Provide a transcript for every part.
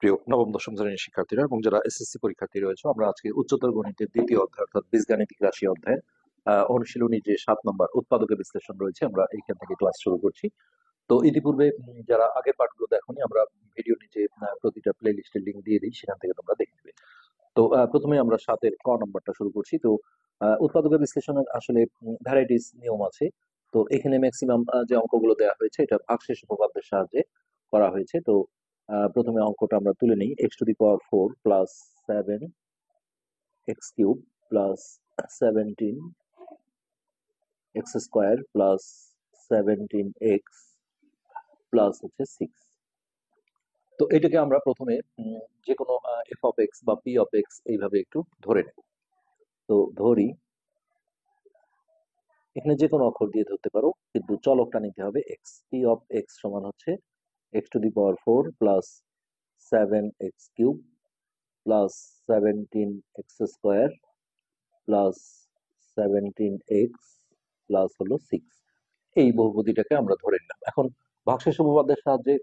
প্রিয় নবম দশম শ্রেণীর শিক্ষার্থীরা এবং যারা এসএসসি পরীক্ষার্থী রয়েছে, আমরা আজকে উচ্চতর গণিতের দ্বিতীয় অধ্যায় অর্থাৎ বীজগাণিতিক রাশি অধ্যায় অনুশীলনী যে 7 নম্বর উৎপাদকের বিশ্লেষণ রয়েছে, আমরা এইখান থেকে ক্লাস শুরু করছি। তো ইতিপূর্বে যারা আগের পাঠগুলো দেখোনি, আমরা ভিডিও নিচে প্রতিটা প্লে লিস্টের লিঙ্ক দিয়ে দিই, সেখান থেকে তোমরা দেখে নেবে। তো প্রথমে আমরা 7-এর ক নম্বরটা শুরু করছি। তো উৎপাদকের বিশ্লেষণের আসলে ভ্যারাইটিস নিয়ম আছে। তো এখানে ম্যাক্সিমাম যে অঙ্কগুলো দেওয়া হয়েছে এটা ভাগশেষ উপপাদ্যের সাহায্যে করা হয়েছে। তো প্রথমে অঙ্কটা আমরা তুলে নিই। x⁴ plus 7x³ plus 17x² plus 17x plus হচ্ছে 6। তো এটাকে আমরা প্রথমে যে কোনো f(x) বা p(x) এইভাবে একটু ধরে নেব। তো ধরি, এখানে যে কোনো অক্ষর দিয়ে ধরতে পারো, কিন্তু চলকটা নিতে হবে x। p(x) সমান হচ্ছে x⁴ plus 7x³ plus 17x² plus 17x plus হলো 6। এই বহুপদীটাকে আমরা ধরে নিলাম। এখন ভাগশেষ উপপাদ্যের সাহায্যে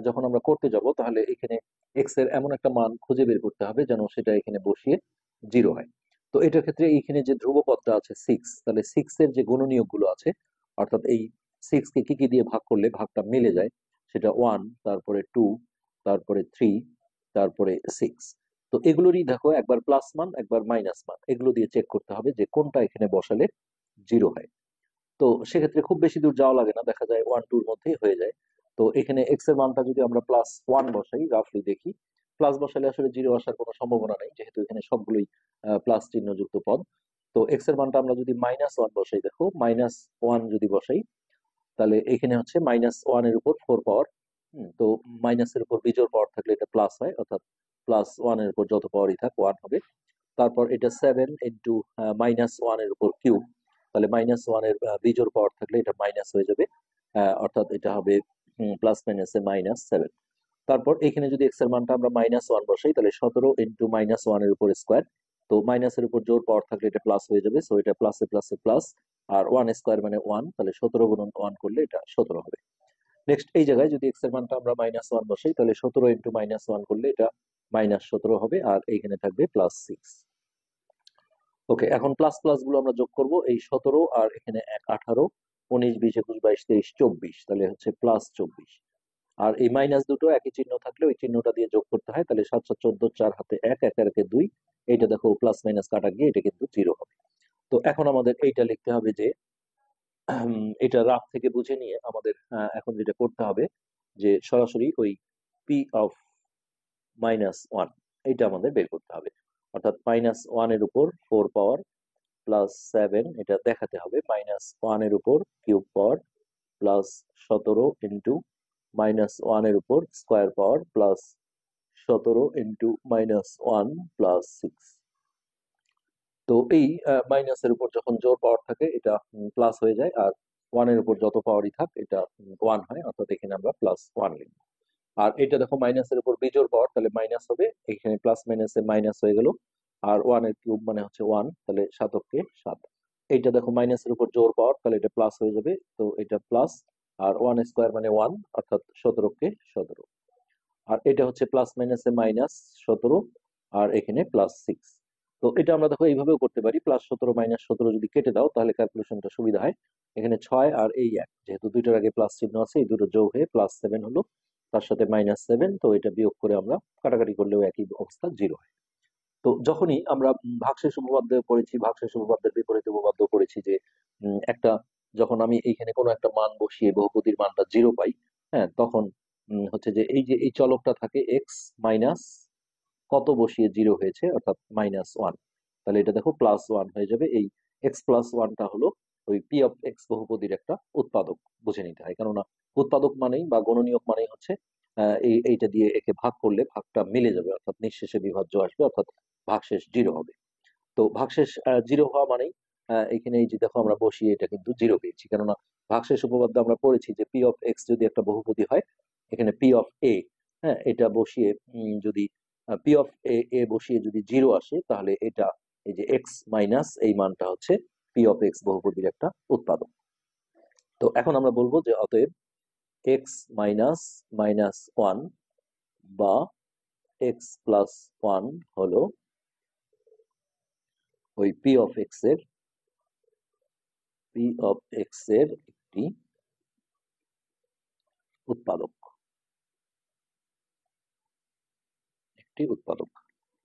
যখন আমরা করতে যাব, তাহলে এখানে x এর এমন একটা মান খুঁজে বের করতে হবে যেন সেটা এখানে বসিয়ে 0 হয়। তো এটার ক্ষেত্রে এইখানে যে ধ্রুবপদটা আছে 6, তাহলে 6 এর যে গুণনীয়ক গুলো আছে, অর্থাৎ এই 6 কে কি কি দিয়ে ভাগ করলে ভাগটা মিলে যায়, সেটা 1, তারপরে 2, তারপরে 3, তারপরে 6। তো এগুলোরই দেখো একবার প্লাস মান একবার মাইনাস মান, এগুলো দিয়ে চেক করতে হবে যে কোনটা এখানে বসালে 0 হয়। তো সেক্ষেত্রে খুব বেশি দূর যাওয়া লাগে না, দেখা যায় 1-2 এর মধ্যেই হয়ে যায়। তো এখানে এক্স এর মানটা যদি আমরা +1 বসাই, রাফলি দেখি, প্লাস বসালে আসলে 0 আসার কোনো সম্ভাবনা নেই, যেহেতু এখানে সবগুলোই প্লাস চিহ্নযুক্ত পদ। তো এক্স এর মানটা আমরা যদি -1 বসাই, দেখো -1 যদি বসাই, তাহলে এখানে হচ্ছে -1 এর উপর 4 পাওয়ার। তো মাইনাসের উপর বিজোড় পাওয়ার থাকলে এটা প্লাস হয়, অর্থাৎ +1 এর উপর যত পাওয়ারই থাক 1 হবে। তারপর এটা 7 ইন্টু -1 এর উপর কিউব, তাহলে -1 এর বিজোড় পাওয়ার থাকলে এটা মাইনাস হয়ে যাবে, অর্থাৎ এটা হবে প্লাস মাইনাসে -7। তারপর এখানে যদি এক্স এর মানটা আমরা -1 বসাই, তাহলে 17 ইন্টু -1 এর উপর স্কোয়ার। তো মাইনাসের উপর জোর পাওয়ার থাকলে এটা প্লাস হয়ে যাবে, সো এটা প্লাসে প্লাসে প্লাস, আর 1 স্কোয়ার মানে 1, তাহলে 17 গুণন 1 করলে এটা 17 হবে। নেক্সট এই জায়গায় যদি এক্স এর মানটা আমরা -1 বসাই, তাহলে 17 ইন্টু -1 করলে এটা -17 হবে, আর এইখানে থাকবে +6। ওকে, এখন প্লাস প্লাস গুলো আমরা যোগ করব, এই 17 আর এখানে 18, 19, 20, 21, 22, 23, 24, তাহলে হচ্ছে +24। আর এই মাইনাস দুটো একই চিহ্ন থাকলে ওই চিহ্নটা দিয়ে যোগ করতে হয়, তাহলে 7 7 14, 4 হাতে 1, 1 আর 1 2। এইটা দেখো প্লাস মাইনাস কাটা গিয়ে এটা কিন্তু 0 হবে। তো এখন আমাদের এইটা লিখতে হবে যে এটা রাফ থেকে বুঝে নিয়ে আমাদের এখন যেটা করতে হবে, যে সরাসরি ওই p(-1) এইটা আমাদের বের করতে হবে। অর্থাৎ -1 এর উপর 4 পাওয়ার প্লাস 7, এটা দেখাতে হবে -1 এর উপর কিউব পাওয়ার প্লাস 17 ইন্টু -1 এর উপর square power plus 17 into -1 plus 6। তো এই মাইনাসের উপর যখন জোর পাওয়ার থাকে এটা প্লাস হয়ে যায়, আর 1 এর উপর যত পাওয়ারই থাক এটা 1 হয়, অর্থাৎ এখানে আমরা +1 লিখবো। আর এটা দেখো মাইনাসের উপর বিজোড় পাওয়ার, তাহলে মাইনাস হবে, এখানে প্লাস মাইনাসে মাইনাস হয়ে গেল। আর 1 এর কিউব মানে হচ্ছে 1, তাহলে 7 7। এইটা দেখো মাইনাসের উপর জোর পাওয়ার, তাহলে এটা প্লাস হয়ে যাবে, তো এটা প্লাস। আর 1 স্কোয়ার মানে 1, অর্থাৎ 17 আর এটা হচ্ছে প্লাস মাইনাসে -17, আর এখানে +6। তো এটা আমরা দেখো এইভাবেও করতে পারি, +17 -17 যদি কেটে দাও তাহলে ক্যালকুলেশনটা সুবিধা হয়। এখানে 6 আর এই 1, যেহেতু দুইটার আগে প্লাস চিহ্ন আছে, এই দুটো যোগ হয়ে +7 হলো, তার সাথে -7, তো এটা বিয়োগ করে আমরা কাটাকাটি করলেও একই অবস্থা 0 হয়। তো যখনই আমরা ভাগশেষ উপপাদ্য পড়েছি, ভাগশেষ উপপাদ্যের বিপরীত উপপাদ্য পড়েছি, যে একটা যখন আমি এইখানে কোনো একটা মান বসিয়ে বহুপদীর মানটা 0 পাই, হ্যাঁ, তখন হচ্ছে যে এই যে এই চলকটা থাকে এক্স মাইনাস কত বসিয়ে 0 হয়েছে, অর্থাৎ -1, তাহলে এটা দেখো +1 হয়ে যাবে। এই x+1টা হলো ওই p(x) বহুপদীর একটা উৎপাদক বুঝে নিতে হয়, কেননা উৎপাদক মানেই বা গুণনীয়ক মানেই হচ্ছে এইটা দিয়ে একে ভাগ করলে ভাগটা মিলে যাবে, অর্থাৎ নিঃশেষে বিভাজ্য আসবে, অর্থাৎ ভাগশেষ 0 হবে। তো ভাগশেষ 0 হওয়া মানেই এখানে এই যে দেখো আমরা বসিয়ে এটা কিন্তু 0 পেয়েছি, কেননা ভাগশেষ উপপাদ্য আমরা পড়েছি যে p(x) যদি একটা বহুপদী হয়, এখানে p(a), হ্যাঁ, এটা বসিয়ে যদি p(a) বসিয়ে যদি 0 আসে, তাহলে এটা এই যে x মাইনাস এই মানটা হচ্ছে p(x) বহুপদীর একটা উৎপাদক। তো এখন আমরা বলবো যে অতএব x - -1 বা এক্স প্লাস ওয়ান হলো ওই পি অফ এক্স এর একটি উৎপাদক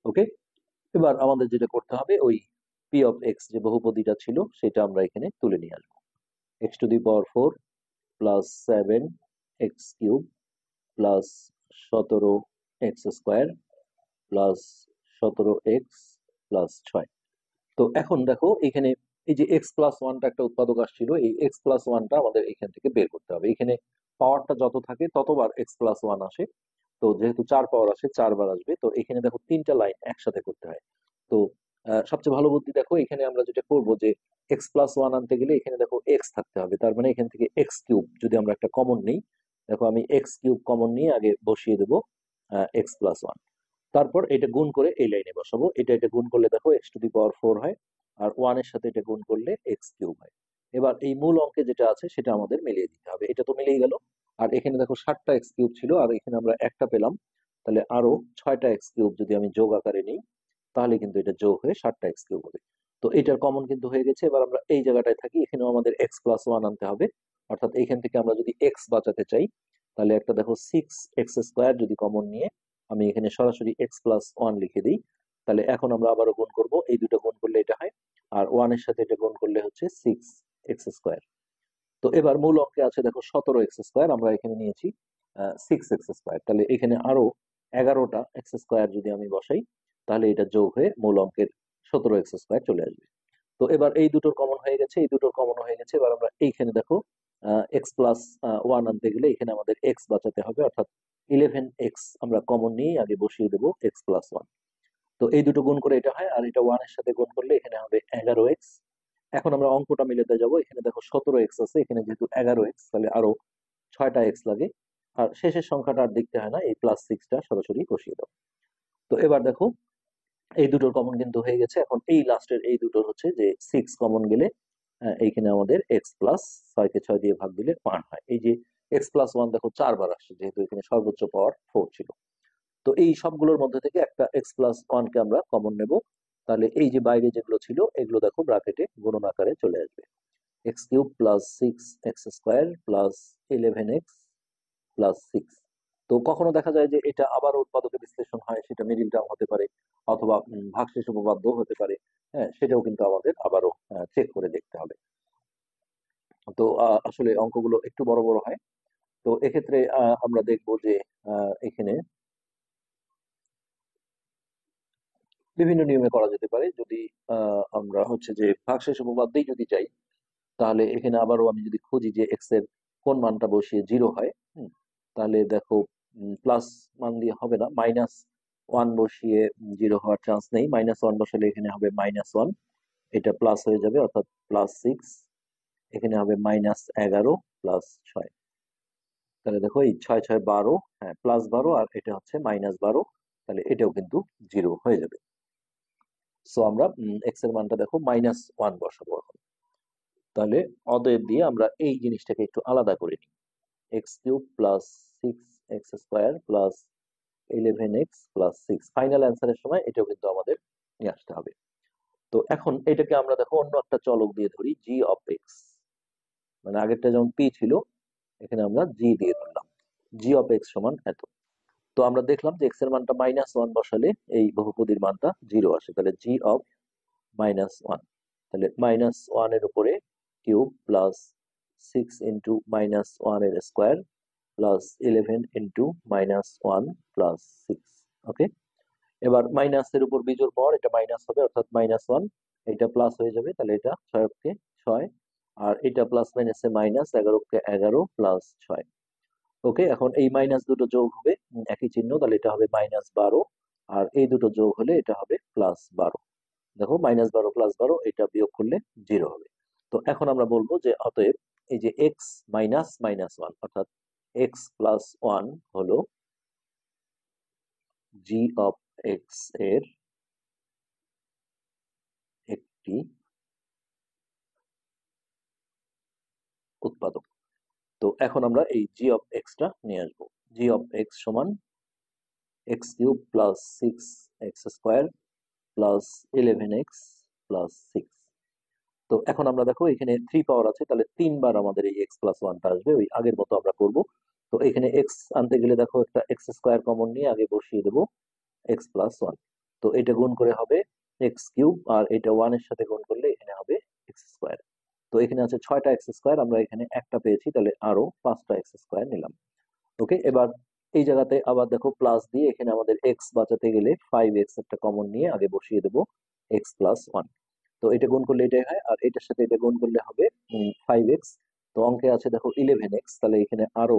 ওকে। এবার আমাদের যেটা করতে হবে, ওই পি অফ এক্স যে বহুপদীটা ছিল সেটা আমরা এখানে তুলে নিয়ে আসবো। X to the power 4 plus 7 x cube plus 17 x square plus 17 x plus 6। তো এখন দেখো এখানে এই যে এক্স প্লাস ওয়ানটা একটা উৎপাদক আসছিল, এই এক্স প্লাস ওয়ানটা আমাদের এখান থেকে বের করতে হবে। এখানে পাওয়ারটা যত থাকে ততবার এক্স প্লাস ওয়ান আসে। তো যেহেতু 4 পাওয়ার আসে 4 বার আসবে, তো এখানে দেখো তিনটা লাইন একসাথে করতে হয়। তো সবচেয়ে ভালো বুদ্ধি দেখো, এখানে আমরা যেটা করবো যে এক্স প্লাস ওয়ান আনতে গেলে এখানে দেখো এক্স থাকতে হবে, তার মানে এখান থেকে এক্স কিউব যদি আমরা একটা কমন নিই, দেখো আমি এক্স কিউব কমন নিয়ে আগে বসিয়ে দেবো এক্স প্লাস ওয়ান। তারপর এটা গুণ করে এই লাইনে বসাবো, এটা গুণ করলে দেখো এক্স টু দি পাওয়ার 4 হয়, আর ওয়ান এর সাথে এটা গুণ করলে এক্স কিউব হয়। এবার এই মূল অঙ্কে যেটা আছে সেটা আমাদের মিলিয়ে দিতে হবে। এটা তো মিলেই গেল। আর এখানে দেখো 7টা এক্স কিউব ছিল, আর এখানে আমরা একটা পেলাম, তাহলে আরো 6টা এক্স কিউব যদি আমি যোগ আকারে নিই, তাহলে কিন্তু এটা যোগ হয়ে 7টা এক্স কিউব হবে। তো এটার কমন কিন্তু হয়ে গেছে। এবার আমরা এই জায়গাটায় থাকি, এখানেও আমাদের এক্স প্লাস ওয়ান আনতে হবে। অর্থাৎ এখান থেকে আমরা যদি এক্স বাঁচাতে চাই, তাহলে একটা দেখো 6x² যদি কমন নিয়ে আমি এখানে সরাসরি এক্স প্লাস ওয়ান লিখে দিই, তাহলে এখন আমরা আবারও গুণ করব, এই দুটো গুণ করলে এটা হয়, আর ওয়ানের সাথে এটা গুণ করলে হচ্ছে 6x²। তো এবার মূল অঙ্কে আছে দেখো 17x², আমরা এখানে নিয়েছি 6x², তাহলে এখানে আরো 11টা x² যদি আমি বসাই, তাহলে এটা যোগ হয়ে মূল অঙ্কের 17x² চলে আসবে। তো এবার এই দুটোর কমন হয়ে গেছে, এই দুটোর কমন হয়ে গেছে। এবার আমরা এইখানে দেখো এক্স প্লাস ওয়ান আনতে গেলে এখানে আমাদের এক্স বাঁচাতে হবে, অর্থাৎ 11x আমরা কমন নিয়ে আগে বসিয়ে দেবো এক্স প্লাস ওয়ান। তো এই দুটো গুণ করে এটা হয়, আর এটা ওয়ান এর সাথে গুণ করলে এখানে হবে 11x। এখন আমরা অঙ্কটা মিলাতে যাব, এখানে দেখো 17x আছে, এখানে যেহেতু 11x তাহলে আরো 6টা এক্স লাগে, আর শেষের সংখ্যাটা আর দেখতে হয় না, এই প্লাস সিক্সটা সরাসরি বসিয়ে দাও। তো এবার দেখো এই দুটোর কমন কিন্তু হয়ে গেছে। এখন এই লাস্টের এই দুটোর হচ্ছে যে 6 কমন গেলে এইখানে আমাদের এক্স প্লাস 6কে 6 দিয়ে ভাগ দিলে 1 হয়। এই যে এক্স প্লাস ওয়ান দেখো 4 বার আসছে, যেহেতু এখানে সর্বোচ্চ পাওয়ার 4 ছিল। তো এই সবগুলোর মধ্যে থেকে একটা এক্স প্লাস ওয়ানকে আমরা কমন নেব, তাহলে এই যে বাইরে যেগুলো ছিল এগুলো দেখো ব্র্যাকেটে গুণন আকারে চলে আসবে। X cube plus 6x² plus 11x plus 6। তো কখনো দেখা যায় যে এটা আবার উৎপাদকে বিশ্লেষণ হয়, সেটা মিডিল টার্ম হতে পারে, অথবা ভাগশেষ উপপাদ্য হতে পারে। হ্যাঁ, সেটাও কিন্তু আমাদের আবারও চেক করে দেখতে হবে। তো আসলে অঙ্কগুলো একটু বড় বড় হয়। তো এক্ষেত্রে আমরা দেখবো যে এখানে বিভিন্ন নিয়মে করা যেতে পারে। যদি আমরা হচ্ছে যে ভাগশেষ উপপাদ্যেই যদি যাই, তাহলে এখানে আবারও আমি যদি খুঁজি যে এক্স এর কোন মানটা বসিয়ে জিরো হয়, তাহলে দেখো প্লাস মান দিয়ে হবে না, -1 বসিয়ে জিরো হওয়ার চান্স নেই। -1 বসালে এখানে হবে -1, এটা প্লাস হয়ে যাবে, অর্থাৎ +6। এখানে হবে -11 প্লাস 6। তাহলে দেখো এই 6 6 12, হ্যাঁ +12, আর এটা হচ্ছে -12, তাহলে এটাও কিন্তু জিরো হয়ে যাবে। সো আমরা এক্স এর মানটা দেখো -1 বসাবো এখন। তাহলে অতএব দিয়ে আমরা এই জিনিসটাকে একটু আলাদা করে নিই, x cube plus 6x² plus 11x plus 6। Final অ্যান্সারের সময় এটাও কিন্তু আমাদের নিয়ে আসতে হবে। তো এখন এটাকে আমরা দেখো অন্য একটা চলক দিয়ে ধরি, জি অফ এক্স। মানে আগেরটা যেমন পি ছিল, এখানে আমরা জি দিয়ে ধরলাম, জি অফ এক্স সমান এত। তো আমরা দেখলাম যে এক্স এর মানটা -1 বসালে এই বহুপদীর মানটা জিরো আসে, তাহলে জি অফ -1। তাহলে -1 এর উপরে কিউব প্লাস 6 × -1 এর স্কোয়ার প্লাস 11 × -1 প্লাস 6। ওকে। এবার মাইনাসের উপর বিজোড় পর এটা মাইনাস হবে, অর্থাৎ -1, এটা প্লাস হয়ে যাবে, তাহলে এটা 6 × 6, আর এটা প্লাস মাইনাসে মাইনাস, 11 × 11 প্লাস 6। ওকে, এখন এই মাইনাস দুটো যোগ হবে একই চিহ্ন, তাহলে এটা হবে -12, আর এই দুটো যোগ হলে এটা হবে +12। দেখো -12 +12, এটা বিয়োগ করলে জিরো হবে। তো এখন আমরা বলবো যে অতএব এই যে এক্স মাইনাস -1 অর্থাৎ এক্স প্লাস ওয়ান হলো জি অফ এক্স এর একটি উৎপাদক। তো এখন আমরা এই জি অফ এক্সটা নিয়ে আসবো। জি অফ এক্স সমান x cube plus 6x square plus 11x plus 6। তো এখন আমরা দেখো এখানে 3 পাওয়ার আছে, তাহলে 3 বার আমাদের এই এক্স প্লাস ওয়ানটা আসবে, ওই আগের মতো আমরা করব। তো এখানে এক্স আনতে গেলে দেখো একটা এক্স স্কোয়ার কমন নিয়ে আগে বসিয়ে দেবো এক্স প্লাস ওয়ান। তো এটা গুণ করে হবে এক্স কিউব, আর এটা ওয়ানের সাথে গুণ করলে এখানে হবে এক্স স্কোয়ার। তো এখানে আছে 6টা এক্স স্কোয়ার, আমরা এখানে একটা পেয়েছি, তাহলে আরো 5টা এক্স স্কোয়ার নিলাম। ওকে, এবার এই জায়গাতে আবার দেখো প্লাস দিয়ে এখানে আমাদের এক্স বাঁচাতে গেলে 5x একটা কমন নিয়ে আগে বসিয়ে দেবো এক্স প্লাস ওয়ান। তো এটা গুণ করলে এটাই হয়, আর এটার সাথে এটা গুণ করলে হবে 5x। তো অঙ্কে আছে দেখো 11x, তাহলে এখানে আরো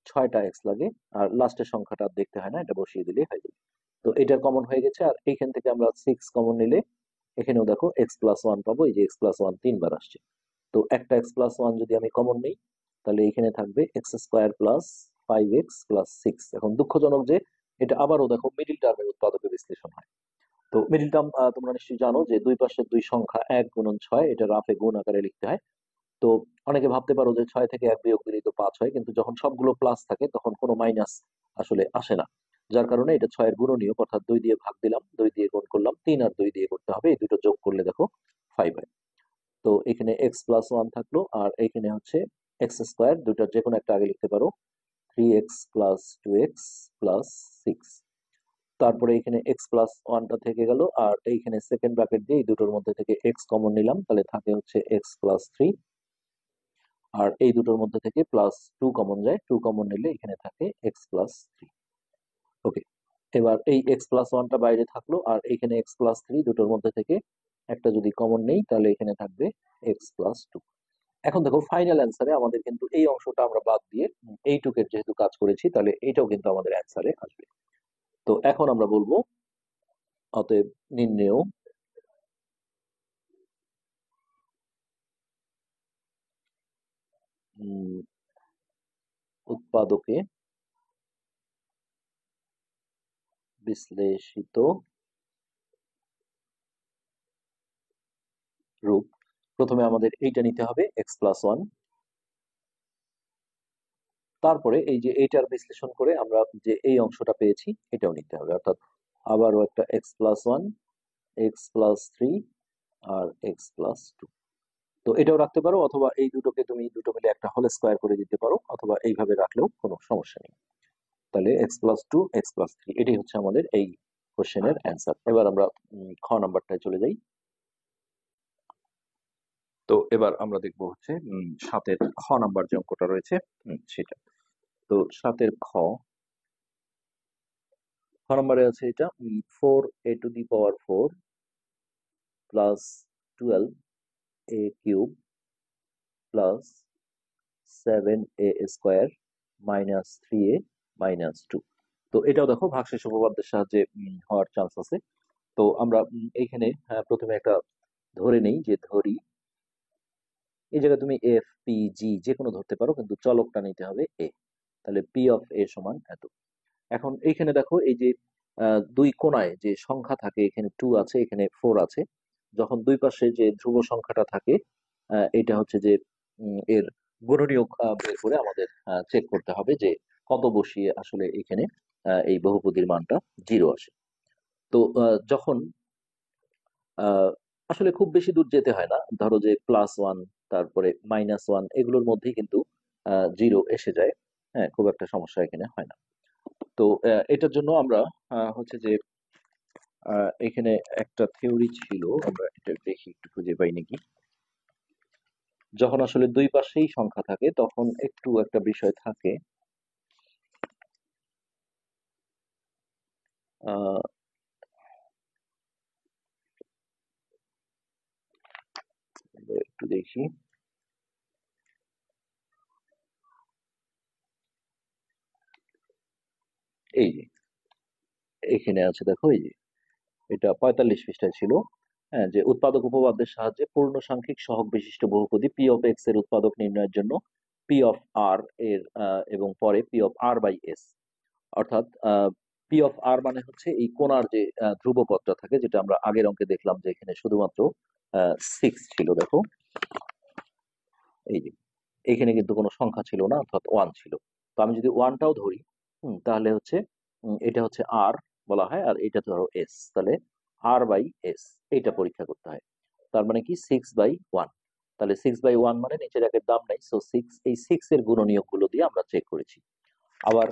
6টা এক্স লাগে, আর লাস্টের সংখ্যাটা আর দেখতে হয় না, এটা বসিয়ে দিলেই হয়ে যাবে। তো এটার কমন হয়ে গেছে, আর এইখান থেকে আমরা 6 কমন নিলে এখানেও দেখো এক্স প্লাস ওয়ান পাবো, এই যে এক্স প্লাস ওয়ান 3বার আসছে। তো একটা এক্স প্লাস ওয়ান যদি আমি কমন নিই, তাহলে এখানে থাকবে x square plus 5x plus 6। এখন দুঃখজনক যে এটা আবারও দেখো মিডিল টার্মের উৎপাদকে বিশ্লেষণ হয়। তো মিডিল টার্ম তোমরা নিশ্চয়ই জানো যে দুই পাশের দুই সংখ্যা 1 গুণন 6, এটা রাফে গুণ আকারে লিখতে হয়। তো অনেকে ভাবতে পারো যে 6 থেকে 1 বিয়োগ দিলেই তো 5 হয়, কিন্তু যখন সবগুলো প্লাস থাকে তখন কোনো মাইনাস আসলে আসে না। যার কারণে এটা 6-এর গুণনীয়ক, অর্থাৎ 2 দিয়ে ভাগ দিলাম, 2 দিয়ে গুণ করলাম, 3 আর 2 দিয়ে করতে হবে, এই দুটো যোগ করলে দেখো 5 হয়। তো এখানে এক্স প্লাস ওয়ান থাকলো, আর এখানে হচ্ছে এক্স স্কোয়ার, দুইটার যে কোনো একটা আগে লিখতে পারো, 3x প্লাস 2x প্লাস 6। তারপরে এখানে এক্স প্লাস ওয়ানটা থেকে গেল, আর এইখানে সেকেন্ড ব্র্যাকেট দিয়ে এই দুটোর মধ্যে থেকে এক্স কমন নিলাম, তাহলে থাকে হচ্ছে এক্স প্লাস 3। আর এই দুটোর মধ্যে থেকে প্লাস 2 কমন যায়, 2 কমন নিলে এখানে থাকে এক্স প্লাস 3। ওকে, এবার এই এক্স প্লাস ওয়ানটা বাইরে থাকলো, আর এইখানে এক্স প্লাস 3, দুটোর মধ্যে থেকে একটা যদি কমন নেই তাহলে এখানে থাকবে এক্স প্লাস 2। এখন দেখো ফাইনাল অ্যান্সারে আমাদের কিন্তু এই অংশটা আমরা বাদ দিয়ে এইটুকের যেহেতু কাজ করেছি, তাহলে এটাও কিন্তু আমাদের অ্যান্সারে আসবে। তো এখন আমরা বলবো অতএব নির্ণেয় উৎপাদকে বিশ্লেষিত রূপ। প্রথমে আমাদের এইটা নিতে হবে এক্স প্লাস ওয়ান, তারপরে এই যে এইটার বিশ্লেষণ করে আমরা যে এই অংশটা পেয়েছি এটাও নিতে হবে, অর্থাৎ আবারও একটা x plus one, x plus 3, আর এক্স প্লাস 2। তো এটাও রাখতে পারো, অথবা এই দুটোকে তুমি দুটো মিলে একটা হোল স্কোয়ার করে দিতে পারো, অথবা এইভাবে রাখলেও কোনো সমস্যা নেই। তাহলে এক্স প্লাস 2, এক্স প্লাস 3, এটাই হচ্ছে আমাদের এই কোশ্চেনের অ্যান্সার। এবার আমরা খ নাম্বারটায় চলে যাই। তো এবার আমরা দেখবো হচ্ছে 7-এর খ নাম্বার যে অঙ্কটা রয়েছে সেটা। তো 7-এর খ নাম্বারে আছে এটা 4a⁴ plus 12a³ plus 7a² minus 3a minus 2। তো এটাও দেখো ভাগশেষ উপপাদ্যের সাহায্যে হওয়ার চান্স আছে। তো আমরা এইখানে প্রথমে একটা ধরে নেই, যে ধরি এই জায়গায় তুমি এফ পি জি যে কোনো ধরতে পারো, কিন্তু চলকটা নিতে হবে এ। তাহলে পি অফ এ সমান এত। এখন এইখানে দেখো এই যে দুই কোণায় যে সংখ্যা থাকে, এখানে 2 আছে, এখানে 4 আছে। যখন দুই পাশে যে ধ্রুব সংখ্যাটা থাকে, এটা হচ্ছে যে এর গুণনীয়ক বের করে আমাদের চেক করতে হবে যে কত বসিয়ে আসলে এখানে এই বহুপদীর মানটা 0 আসে। তো যখন আহ, আসলে খুব বেশি দূর যেতে হয় না, ধরো যে +1 তারপরে -1 এগুলোর মধ্যেই কিন্তু 0 এসে যায়। হ্যাঁ, খুব একটা সমস্যা এখানে হয় না। তো এটার জন্য আমরা হচ্ছে যে এখানে একটা থিওরি ছিল, আমরা এটা দেখি একটু খুঁজে পাই নাকি। যখন আসলে দুই পাশেই সংখ্যা থাকে তখন একটু একটা বিষয় থাকে, আহ, একটু দেখি। এই যে এখানে আছে দেখো, এই যে এটা 45 পৃষ্ঠায় ছিল। হ্যাঁ, যে উৎপাদক উপপাদ্যের সাহায্যে পূর্ণ সাংখ্যিক সহগ বিশিষ্ট বহুপদী পি অফ এক্স এর উৎপাদক নির্ণয়ের জন্য পি অফ আর এর এবং পরে P of R by S, অর্থাৎ পি অফ আর মানে হচ্ছে এই কোণার যে ধ্রুবপদটা থাকে, যেটা আমরা আগের অঙ্কে দেখলাম যে এখানে শুধুমাত্র 6 ছিল। দেখো এই যে এখানে কিন্তু কোনো সংখ্যা ছিল না, অর্থাৎ 1 ছিল। তো আমি যদি ওয়ানটাও ধরি তাহলে হচ্ছে এটা হচ্ছে আর বলা হয়, আর এটা ধরো এস, তাহলে আর বাই এস এইটা পরীক্ষা করতে হয়। তার মানে কি 6/1, তাহলে 6/1 মানে নিচের একের দাম নাই, সো 6, এই 6 এর গুণনীয়ক গুলো দিয়ে আমরা চেক করেছি। আবার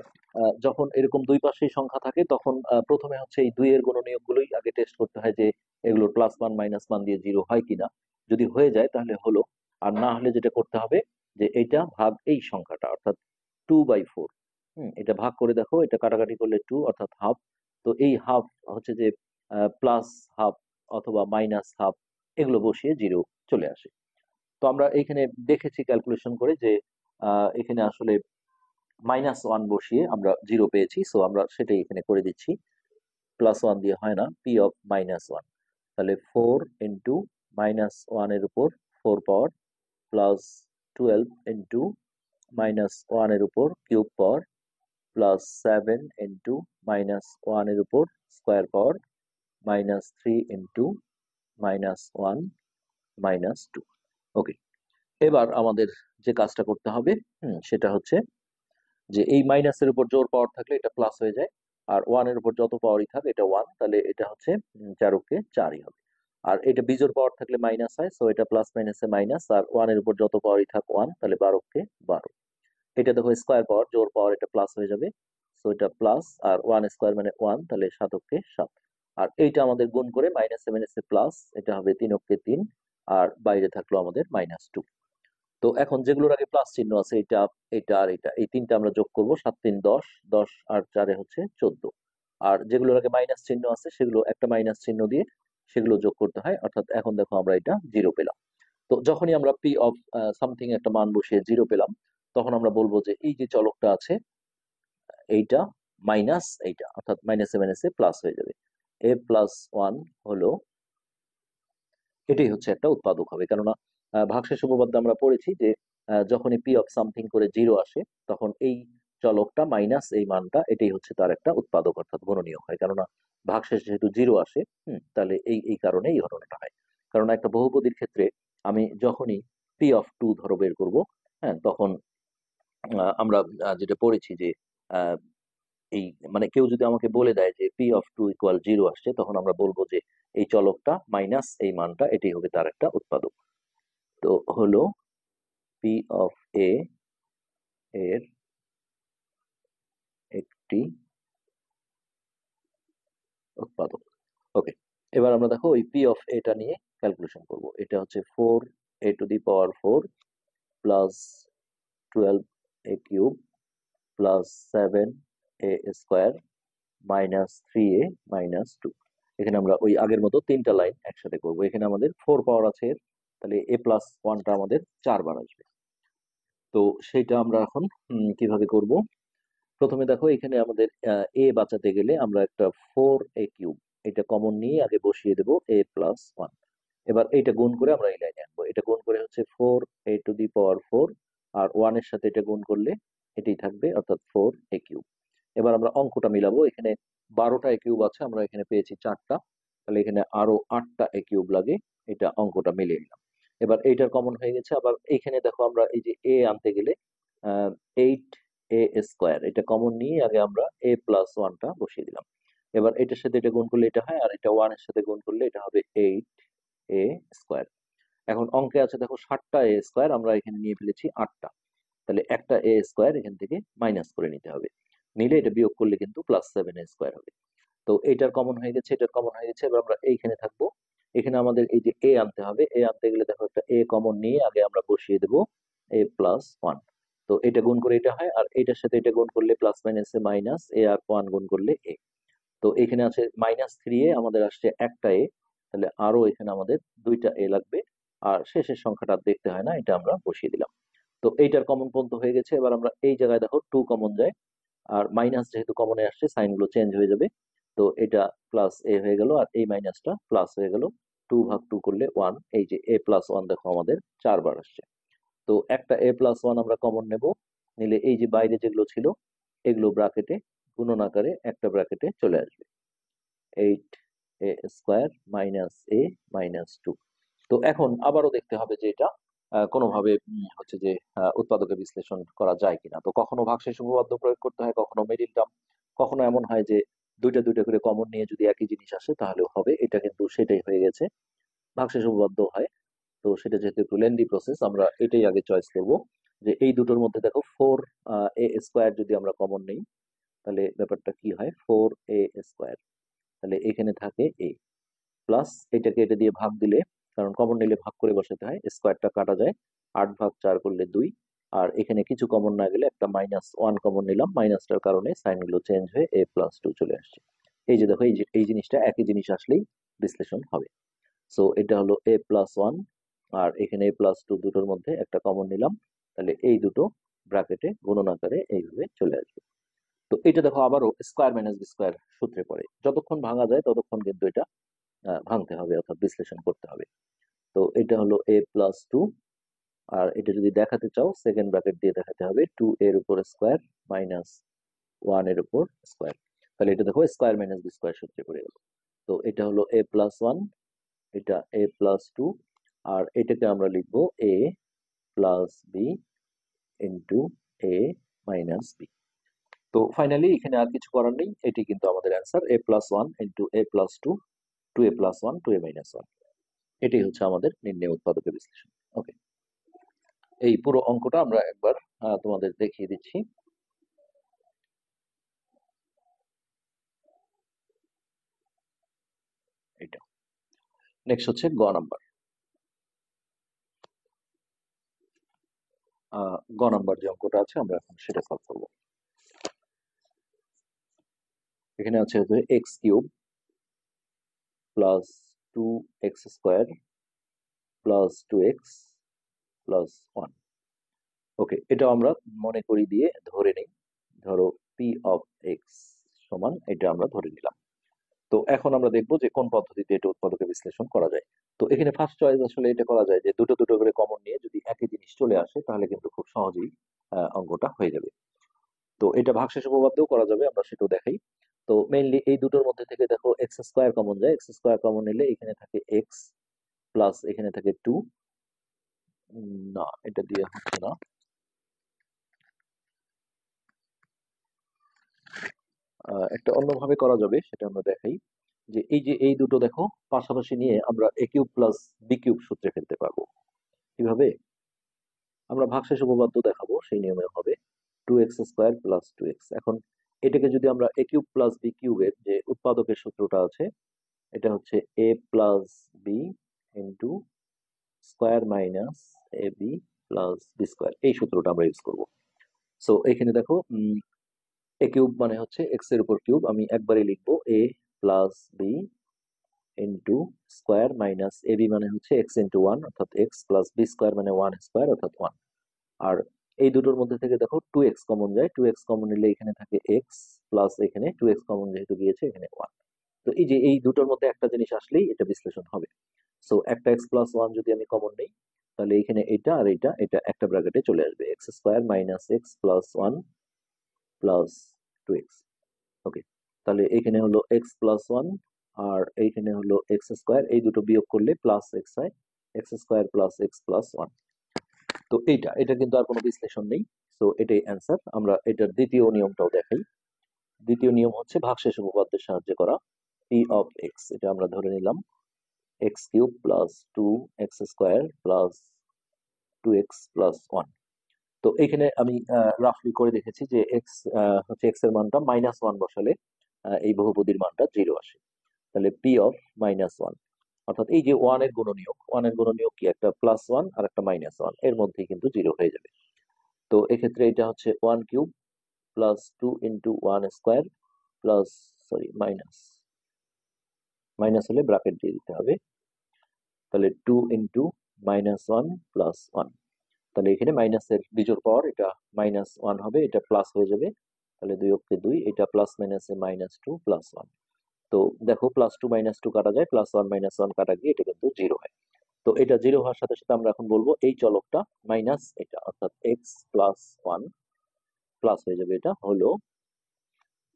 যখন এরকম দুই পাশেই সংখ্যা থাকে তখন প্রথমে হচ্ছে এই 2 এর গুণনীয়ক গুলোই আগে টেস্ট করতে হয় যে এগুলো +1 -1 দিয়ে 0 হয় কিনা। যদি হয়ে যায় তাহলে হলো, আর না হলে যেটা করতে হবে যে এইটা ভাগ এই সংখ্যাটা অর্থাৎ 2/4। এটা ভাগ করে দেখো, এটা কাটাকাটি করলে 2 অর্থাৎ হাফ। তো এই হাফ হচ্ছে যে প্লাস হাফ অথবা মাইনাস হাফ এগুলো বসিয়ে 0 চলে আসে। তো আমরা এখানে দেখেছি ক্যালকুলেশন করে যে এখানে আসলে -1 বসিয়ে আমরা 0 পেয়েছি, সো আমরা সেটাই এখানে করে দিচ্ছি। +1 দিয়ে হয় না, পি অফ -1, তাহলে 4 ইন্টু -1 এর উপর 4 পাওয়ার প্লাস 12 ইন্টু -1 এর উপর কিউব পাওয়ার প্লাস 7 ইন্টু -1 এর উপর স্কোয়ার পাওয়ার -3 ইন্টু -1 -2। ওকে, এবার আমাদের যে কাজটা করতে হবে সেটা হচ্ছে যে এই মাইনাসের উপর জোর পাওয়ার থাকলে এটা প্লাস হয়ে যায়, আর 1 এর উপর যত পাওয়ারই থাক এটা 1, তাহলে এটা হচ্ছে 4 × 4ই হবে। আর এটা বিজোড় পাওয়ার থাকলে মাইনাস হয়, সো এটা প্লাস মাইনাসে মাইনাস, আর 1 এর উপর যত পাওয়ারই থাক 1, তাহলে 12 × 12। এটা দেখো স্কোয়ার পাওয়ার, জোর পাওয়ার এটা প্লাস হয়ে যাবে, সো এটা প্লাস, আর 1 স্কোয়ার মানে 1, তাহলে 7 × 7। আর এইটা আমাদের গুণ করে মাইনাসে মাইনাসে প্লাস, এটা হবে 3 × 3, আর বাইরে থাকলো আমাদের -2। তো এখন যেগুলোর আগে প্লাস চিহ্ন আছে, এটা এটা আর এটা, এই তিনটা আমরা যোগ করব, 7 × 3 = 10, 10 আর 4 হচ্ছে 14। আর যেগুলোর আগে মাইনাস চিহ্ন আছে সেগুলো একটা মাইনাস চিহ্ন দিয়ে সেগুলো যোগ করতে হয়, অর্থাৎ এখন দেখো আমরা এটা 0 পেলাম। তো যখনই আমরা পি অফ সামথিং একটা মান বসিয়ে 0 পেলাম, তখন আমরা বলবো যে এই যে চলকটা আছে এইটা মাইনাস এইটা, অর্থাৎ মাইনাসে মাইনাসে প্লাস হয়ে যাবে। a+1 হলো, এটাই হচ্ছে একটা উৎপাদক হবে, কেননা ভাগশেষ উপপাদ্যে আমরা পড়েছি যে যখনই পি অফ সামথিং করে 0 আসে তখন এই চলকটা মাইনাস এই মানটা এটাই হচ্ছে তার একটা উৎপাদক অর্থাৎ গুণনীয়ক হয়, কেননা ভাগশেষ যেহেতু 0 আসে, তাহলে এই এই কারণে এই ঘটনাটা হয়। কারণ একটা বহুপদীর ক্ষেত্রে আমি যখনই p(2) ধরো বের করব, হ্যাঁ, তখন আমরা যেটা পড়েছি যে আহ, এই মানে কেউ যদি আমাকে বলে দেয় যে p(2) = 0 আসছে, তখন আমরা বলবো যে এই চলকটা মাইনাস এই মানটা এটাই হবে তার একটা উৎপাদক। তো হলো পি অফ এ এর একটি উৎপাদক। ওকে, এবার আমরা দেখো ওই পি অফ এটা নিয়ে ক্যালকুলেশন করব। এটা হচ্ছে 4a⁴ plus 12a³ plus 7a² minus 3a minus 2। এখানে আমরা ওই আগের মতো তিনটা লাইন একসাথে করব। এখানে আমাদের 4 পাওয়ার আছে এর, তাহলে a+1টা আমাদের 4 বার আসবে। তো সেটা আমরা এখন কিভাবে করব? প্রথমে দেখো এখানে আমাদের এ বাঁচাতে গেলে আমরা একটা 4a³ এটা কমন নিয়ে আগে বসিয়ে দেবো a+1। এবার এইটা গুণ করে আমরা এই লাইনে আনবো, এটা গুণ করে হচ্ছে 4a⁴ আর 1 এর সাথে এটা গুণ করলে এটাই থাকবে অর্থাৎ 4a³। এবার আমরা অঙ্কটা মিলাবো, এখানে 12টা a³ আছে, আমরা এখানে পেয়েছি 4টা, তাহলে এখানে আরো 8টা a³ লাগে, এটা অঙ্কটা মিলিয়ে নিলাম। এবার এইটার কমন হয়ে গেছে। আবার এইখানে দেখো আমরা এই যে এ আনতে গেলে 8a² এটা কমন নিয়ে আগে আমরা a+1টা বসিয়ে দিলাম। এবার এটার সাথে এটা গুণ করলে এটা হয়, আর এটা 1 এর সাথে গুণ করলে এটা হবে 8a²। এখন অঙ্কে আছে দেখো 7টা a², আমরা এখানে নিয়ে ফেলেছি 8টা, তাহলে একটা a² এখান থেকে মাইনাস করে নিতে হবে, নিলে এটা বিয়োগ করলে কিন্তু +7a² হবে। তো এটার কমন হয়ে গেছে, এটার কমন হয়ে গেছে। এবার আমরা এইখানে থাকবো, এখানে আমাদের এই যে এ আনতে হবে, এ আনতে গেলে দেখো একটা এ কমন নিয়ে আগে আমরা বসিয়ে দেবো a+1। তো এটা গুণ করে এটা হয়, আর এটার সাথে এটা গুণ করলে প্লাস মাইনাসে মাইনাস, এ আর 1 গুণ করলে এ। তো এখানে আছে -3a, আমাদের আসছে একটা এ, তাহলে আরো এখানে আমাদের 2টা এ লাগবে, আর শেষের সংখ্যাটা আর দেখতে হয় না, এটা আমরা বসিয়ে দিলাম। তো এইটার কমন পর্যন্ত হয়ে গেছে। এবার আমরা এই জায়গায় দেখো 2 কমন যায়, আর মাইনাস যেহেতু কমনে আসছে সাইন গুলো চেঞ্জ হয়ে যাবে, তো এটা প্লাস এ হয়ে গেল, আর এই মাইনাসটা প্লাস হয়ে গেল। 2/2 করলে 1, এই যে a+1 দেখো আমাদের 4 বার আসছে। তো একটা a+1 আমরা কমন নেব, নিলে এই যে বাইরে যেগুলো ছিল এগুলো ব্র্যাকেটে গুণন আকারে একটা ব্র্যাকেটে চলে আসবে, 8a² মাইনাস a মাইনাস 2। তো এখন আবারও দেখতে হবে যে এটা কোনোভাবে হচ্ছে যে উৎপাদকে বিশ্লেষণ করা যায় কিনা। তো কখনো ভাগশেষ উপপাদ্য প্রয়োগ করতে হয়, কখনো মিডিল টার্ম, কখনো এমন হয় যে দুইটা দুইটা করে কমন নিয়ে যদি একই জিনিস আসে তাহলেও হবে, এটা কিন্তু সেটাই হয়ে গেছে, ভাগশেষ উপপাদ্য হয়। তো সেটা যেহেতু একটু লেন্দি প্রসেস, আমরা এটাই আগে চয়েস করব, যে এই দুটোর মধ্যে দেখো 4a² যদি আমরা কমন নেই তাহলে ব্যাপারটা কি হয়, 4a², তাহলে এখানে থাকে a প্লাস এটাকে এটা দিয়ে ভাগ দিলে, কারণ কমন নিলে ভাগ করে বসাতে হয়, স্কোয়ারটা কাটা যায়, 8 ভাগ 4 করলে 2, আর এখানে কিছু কমন না গেলে একটা -1 কমন নিলাম, মাইনাসটার কারণে সাইন গুলো চেঞ্জ হয়ে a+2 চলে আসছে। এই যে দেখো, এই জিনিসটা একই জিনিস আসলেই বিশ্লেষণ হবে। সো এটা হলো a+1, আর এখানে a+2 দুটোর মধ্যে একটা কমন নিলাম, তাহলে এই দুটো ব্র্যাকেটে গুণন আকারে এইভাবে চলে আসবে। তো এটা দেখো আবারও স্কোয়ার মাইনাস বি স্কোয়ার সূত্রে পড়ে, যতক্ষণ ভাঙা যায় ততক্ষণ কিন্তু এটা ভাঙতে হবে, অর্থাৎ বিশ্লেষণ করতে হবে। তো এটা হলো a+2, আর এটা যদি দেখাতে চাও সেকেন্ড ব্র্যাকেট দিয়ে দেখাতে হবে, 2 এর উপর স্কোয়ার মাইনাস 1 এর উপর স্কোয়ার, তাহলে এটা দেখো স্কোয়ার মাইনাস বি স্কোয়ার সূত্রে পড়ে গেল। তো এটা হলো a+1, এটা a+2, আর এটাকে আমরা লিখবো a+b ইন্টু a-b। তো ফাইনালি এখানে আর কিছু করার নেই, এটি কিন্তু আমাদের answer, a+1 into a+2, 2a+1 2a-1। এটাই হচ্ছে আমাদের নির্ণয় উৎপাদকের বিশ্লেষণ। ওকে, এই পুরো অঙ্কটা আমরা একবার তোমাদের দেখিয়ে দিচ্ছি। এটা নেক্সট হচ্ছে গ নাম্বার। গ নাম্বার যে অঙ্কটা আছে আমরা এখন সেটা সলভ করবো। এখানে আছে x³ plus 2x² plus 2x plus 1। ওকে, এটা আমরা মনে করি দিয়ে ধরে নিই, ধরো p(x) সমান এটা আমরা ধরে নিলাম। তো এখন আমরা দেখবো যে কোন পদ্ধতিতে এটা উৎপাদকে বিশ্লেষণ করা যায়। তো এখানে ফার্স্ট চয়েস আসলে এটা করা যায় যে দুটো দুটো করে কমন নিয়ে যদি একই জিনিস চলে আসে তাহলে কিন্তু খুব সহজেই অঙ্কটা হয়ে যাবে। তো এটা ভাগশেষ উপপাদ্যও করা যাবে, আমরা সেটাও দেখাই। তো মেইনলি এই দুটোর মধ্যে থেকে দেখো x² কমন যায়, x² কমন নিলে এখানে থাকে x প্লাস এখানে থাকে 2, না এটা দিয়ে হচ্ছে না, একটা অন্যভাবে করা যাবে, সেটা আমরা দেখাই। যে এই দুটো দেখো পাশাপাশি নিয়ে আমরা a³ প্লাস b³ সূত্রে ফেলতে পারবো। কিভাবে? আমরা ভাগশেষ উপপাদ্য দেখাবো, সেই নিয়মে হবে 2x² প্লাস 2x। এখন এটাকে যদি আমরা a³ প্লাস b³ এর যে উৎপাদকের সূত্রটা আছে, এটা হচ্ছে a plus b into square minus a B plus b square, এই সূত্রটা আমরা ইউজ করবো। সো এখানে দেখো a³ মানে হচ্ছে x এর উপর কিউব, আমি একবারই লিখবো a plus b into square minus a b মানে হচ্ছে x ইন্টু 1 অর্থাৎ x প্লাস বি স্কোয়ার মানে 1² অর্থাৎ 1। আর এই দুটোর মধ্যে থেকে দেখো 2x কমন যায়, 2x কমন নিলে এখানে থাকে x প্লাস এখানে 2x কমন যেহেতু গিয়েছে এখানে 1। তো এই যে এই দুটোর মধ্যে একটা জিনিস আসলেই এটা বিশ্লেষণ হবে। সো একটা x+1 যদি আমি কমন নেই তাহলে এখানে এটা আর এটা একটা ব্র্যাকেটে চলে আসবে, x² minus x plus 1 plus 2x। ওকে, তাহলে এখানে হলো x+1 আর এইখানে হলো x², এই দুটো বিয়োগ করলে প্লাস x হয়, x² প্লাস x প্লাস 1। তো এটা কিন্তু আর কোনো বিশ্লেষণ নেই। তো এটাই অ্যান্সার। আমরা এটার দ্বিতীয় নিয়মটাও দেখাই। দ্বিতীয় নিয়ম হচ্ছে ভাগশেষ উপপাদ্যের সাহায্যে করা, p(x) এটা আমরা ধরে নিলাম x³ plus 2x² plus 2x plus 1। তো এখানে আমি রাফলি করে দেখেছি যে এক্স হচ্ছে এক্স এর মানটা -1 বসালে এই বহুপদীর মানটা 0 আসে। তাহলে p(-1), অর্থাৎ এই যে 1 এর গুণনীয়ক কি, একটা +1 আর একটা -1, এর মধ্যেই কিন্তু 0 হয়ে যাবে। তো এক্ষেত্রে এটা হচ্ছে 1³ plus 2 into 1² plus, sorry minus হলে ব্র্যাকেট দিয়ে দিতে হবে, তাহলে 2 ইন্টু -1 প্লাস 1। তাহলে এখানে মাইনাসের বিজোড় পাওয়ার, এটা -1 হবে, এটা প্লাস হয়ে যাবে, তাহলে 2 অক্ষে 2, এটা প্লাস মাইনাসে -2 প্লাস 1। তো দেখো +2 -2 কাটা যায়, +1 -1 কাটা গিয়ে এটা কিন্তু 0 হয়। তো এটা 0 হওয়ার সাথে সাথে আমরা এখন বলবো এই চলকটা মাইনাস এটা, অর্থাৎ x+1 প্লাস হয়ে যাবে, এটা হলো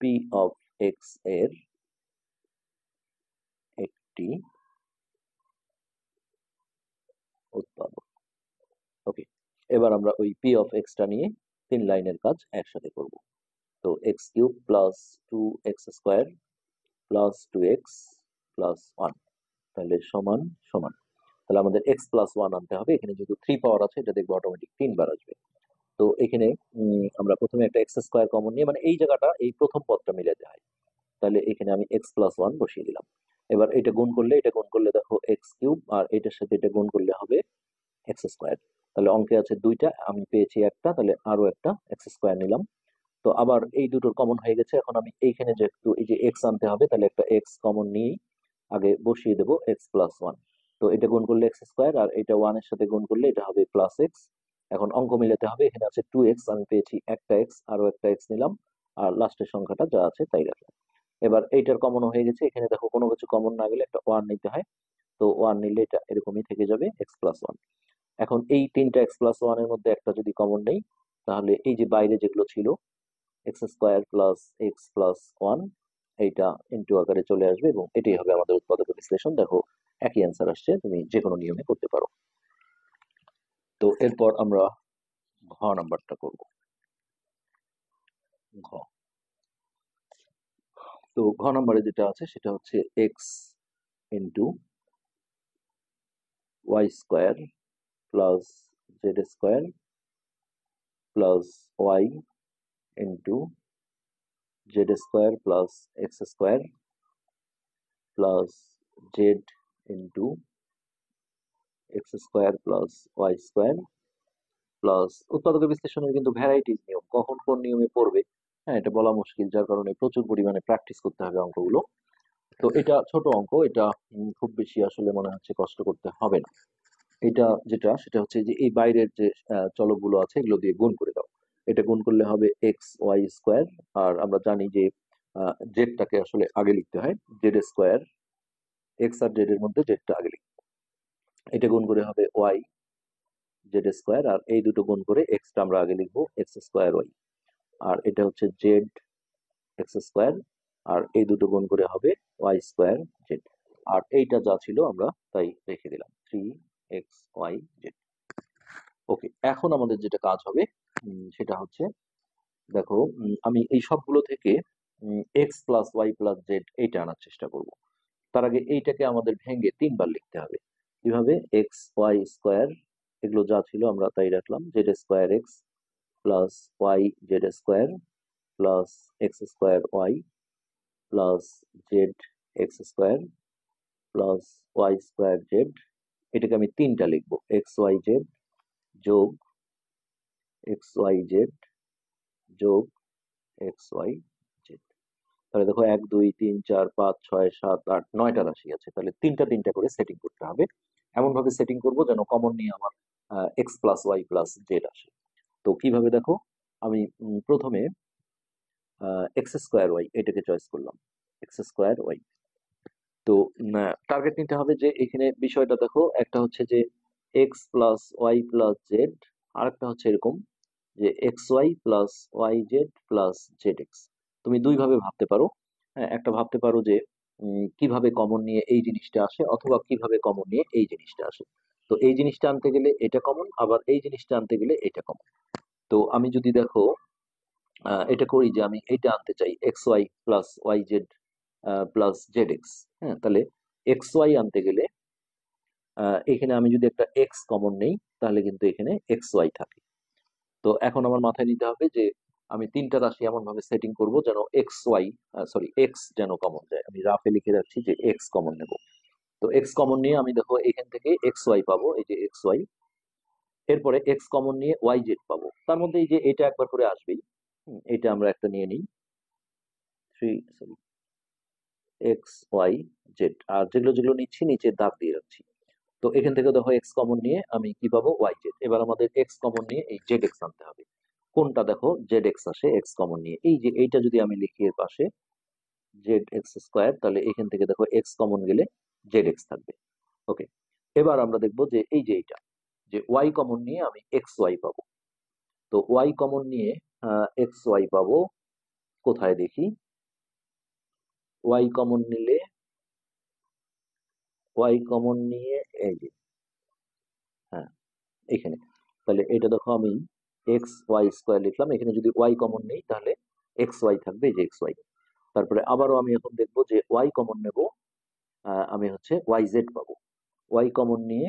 p(x) এর একটি উৎপাদক। ওকে, এবার আমরা ওই p(x) টা নিয়ে 3 লাইনের কাজ একসাথে করব। তো x cube plus 2x² plus 2x plus 1, তাহলে সমান সমান, তাহলে আমাদের এক্স প্লাস 1 আনতে হবে। এখানে যেহেতু 3 পাওয়ার আছে, এটা দেখবো অটোমেটিক 3 বার আসবে। তো এখানে আমরা প্রথমে একটা x² কমন নিয়ে, মানে এই জায়গাটা এই প্রথম পদটা মিলাতে হয়, তাহলে এখানে আমি এক্স প্লাস 1 বসিয়ে দিলাম। এবার এটা গুণ করলে, এটা গুণ করলে দেখো এক্স কিউব, আর এটার সাথে এটা গুণ করলে হবে x²। তাহলে অঙ্কে আছে 2টা, আমি পেয়েছি একটা, তাহলে আরো একটা x² নিলাম। তো আবার এই দুটোর কমন হয়ে গেছে, এখন আমি এইখানে যে একটু এই যে এক্স আনতে হবে, তাহলে একটা এক্স কমন নিয়েই আগে বসিয়ে দেবো এক্স প্লাস 1। তো এটা গুণ করলে x², আর এটা 1 এর সাথে গুণ করলে এটা হবে প্লাস এক্স। এখন অঙ্ক মিলাতে হবে, এখানে আছে 2x, আমি পেয়েছি একটা এক্স, আরো একটা এক্স নিলাম, আর লাস্টের সংখ্যাটা যা আছে তাই রাখলাম। এবার এইটার কমন হয়ে গেছে, এখানে দেখো কোনো কিছু কমন না গেলে একটা 1 নিতে হয়। তো 1 নিলে এটা এরকমই থেকে যাবে এক্স প্লাস 1। এখন এই তিনটা এক্স প্লাস 1 এর মধ্যে একটা যদি কমন নেই, তাহলে এই যে বাইরে যেগুলো ছিল x² প্লাস এক্স প্লাস 1, এইটা ইনটু আকারে চলে আসবে, এবং এটাই হবে আমাদের উৎপাদক বিশ্লেষণ। দেখো একই অ্যান্সার আসছে, তুমি যে কোনো নিয়মে করতে পারো। তো এরপর আমরা ঘ নাম্বারটা করব। ঘ, তো ঘ নাম্বারে যেটা আছে সেটা হচ্ছে x into y² plus z² plus y into z² plus x² plus z into x² plus y² plus উৎপাদক বিশ্লেষণের কিন্তু ভ্যারাইটিস নিয়ম, কখন কোন নিয়মে পড়বে হ্যাঁ এটা বলা মুশকিল, যার কারণে প্রচুর পরিমাণে প্র্যাকটিস করতে হবে অঙ্কগুলো। তো এটা ছোট অঙ্ক, এটা খুব বেশি আসলে মনে হচ্ছে কষ্ট করতে হবে না। এটা যেটা সেটা হচ্ছে যে এই বাইরের যে চলকগুলো আছে এগুলো দিয়ে গুণ করে দাও। এটা গুণ করলে হবে xy², আর আমরা জানি যে জেডটাকে আসলে আগে লিখতে হয়, z², এক্স আর জেড এর মধ্যে জেডটা আগে লিখতে। এটা গুণ করে হবে ওয়াই z², আর এই দুটো গুণ করে এক্সটা আমরা আগে লিখবো x²y, আর এটা হচ্ছে জেড x², আর এই দুটো গুণ করে হবে y² জেড, আর এইটা যা ছিল আমরা তাই রেখে দিলাম 3xy z। ওকে, এখন আমাদের যেটা কাজ হবে সেটা হচ্ছে দেখো আমি এই সবগুলো থেকে x plus y plus z এইটা আনার চেষ্টা করব। তার আগে এইটাকে আমাদের ভেঙে 3 বার লিখতে হবে। কিভাবে? xy², এগুলো যা ছিল আমরা তাই রাখলাম, z² x plus y z² plus x²y plus z x² plus y² জেড। এটাকে আমি 3টা লিখবো, xyz যোগ xyz যোগ xyz। তাহলে দেখো 1 2 3 4 5 6 7 8 9টা রাশি আছে, তাহলে 3টা করে সেটিং করতে হবে। এমন ভাবে সেটিং করব যেন কমন নিয়ে আমার x plus y plus z আসে। তো কিভাবে দেখো, আমি প্রথমে x²y এটাকে চয়েস করলাম, x²y। তো টার্গেট নিতে হবে যে এখানে বিষয়টা দেখো, একটা হচ্ছে যে x plus y plus z, আর একটা হচ্ছে এরকম যে x y plus y z plus z x. তুমি দুই ভাবে ভাবতে পারো। হ্যাঁ, একটা ভাবতে পারো যে কিভাবে কমন নিয়ে এই জিনিসটা আসে, অথবা কিভাবে কমন নিয়ে এই জিনিসটা আসে। তো এই জিনিসটা আনতে গেলে এটা কমন, আবার এই জিনিসটা আনতে গেলে এটা কমন। তো আমি যদি দেখো এটা করি যে আমি এটা আনতে চাই x y plus y z plus z x. হ্যাঁ, তাহলে এক্স ওয়াই আনতে গেলে এখানে আমি যদি একটা এক্স কমন নেই, তাহলে কিন্তু এখানে এক্স ওয়াই থাকে। তো এখন আমার মাথায় নিতে হবে যে আমি 3টা রাশি এমন ভাবে সেটিং করব যেন এক্স ওয়াই সরি এক্স যেন কমন যায়। আমি রাফে লিখে রাখছি যে এক্স কমন নেব। তো এক্স কমন নিয়ে আমি দেখো এখান থেকে এক্স ওয়াই পাবো, এই যে এক্স ওয়াই। এরপরে এক্স কমন নিয়ে ওয়াই জেড পাবো, তার মধ্যে এই যে এটা একবার করে আসবেই। এটা আমরা একটা নিয়ে নিই, 3 এক্স ওয়াই জেড, আর যেগুলো যেগুলো নিচ্ছি নিচে দাগ দিয়ে রাখছি। তো এখান থেকে দেখো এক্স কমন নিয়ে আমি কি পাবো? Y z. এবার আমাদের এক্স কমন নিয়ে এই জেড এক্স আনতে হবে। কোনটা? দেখো জেড এক্স আসে এক্স কমন নিয়ে, এই যে এইটা যদি আমি লিখি এর পাশে z², তাহলে এখান থেকে দেখো এক্স কমন গেলে জেড এক্স থাকবে। ওকে, এবার আমরা দেখবো যে এই যে এইটা যে ওয়াই কমন নিয়ে আমি এক্স ওয়াই পাবো। তো ওয়াই কমন নিয়ে এক্স ওয়াই পাবো কোথায় দেখি? ওয়াই কমন নিলে, ওয়াই কমন নিয়ে এই যে, হ্যাঁ এখানে, তাহলে এটা দেখো আমি এক্স ওয়াই স্কোয়ার লিখলাম, এখানে যদি ওয়াই কমন নেই তাহলে এক্স ওয়াই থাকবে, এই যে এক্স ওয়াই। তারপরে আবারও আমি এখন দেখবো যে ওয়াই কমন নেব, আমি হচ্ছে ওয়াই জেড পাবো। ওয়াই কমন নিয়ে